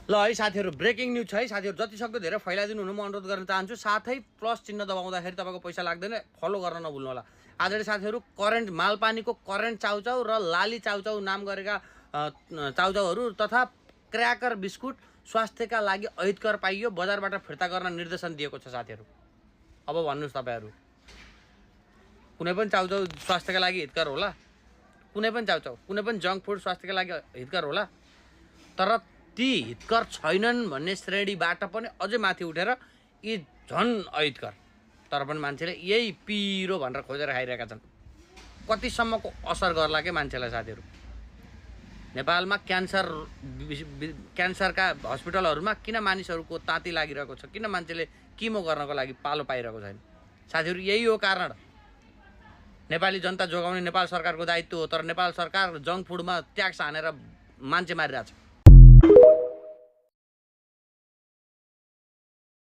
ल है साथीहरू, ब्रेकिङ न्युज छ है साथीहरू, जतिसक्दो धेरै फैलाइदिनु हुनु म अनुरोध गर्न चाहन्छु। साथै प्लस चिन्ह दबाउँदाखेरि तपाईँको पैसा लाग्दैन, फलो गर्न नभुल्नु होला। आदरणीय साथीहरू, करेन्ट मालपानीको करेन्ट चाउचाउ र लाली चाउचाउ नाम गरेका चाउचाउहरू तथा क्र्याकर बिस्कुट स्वास्थ्यका लागि अहितकर पाइयो, बजारबाट फिर्ता गर्न निर्देशन दिएको छ साथीहरू। अब भन्नुहोस् तपाईँहरू, कुनै पनि चाउचाउ स्वास्थ्यका लागि हितकर होला? कुनै पनि चाउचाउ, कुनै पनि जङ्क फुड स्वास्थ्यका लागि हितकर होला? तर ती हितकर छैनन् भन्ने श्रेणीबाट पनि अझै माथि उठेर यी झन् अहितकर, तर पनि मान्छेले यही पिरो भनेर खोजेर खाइरहेका छन्। कतिसम्मको असर गर्ला के मान्छेलाई साथीहरू? नेपालमा क्यान्सरका हस्पिटलहरूमा किन मानिसहरूको ताती लागिरहेको छ? किन मान्छेले किमो गर्नको लागि पालो पाइरहेको छैन? साथीहरू, यही हो कारण। नेपाली जनता जोगाउने नेपाल सरकारको दायित्व हो, तर नेपाल सरकार जङ्क फुडमा ट्याक्स हानेर मान्छे मारिरहेछ।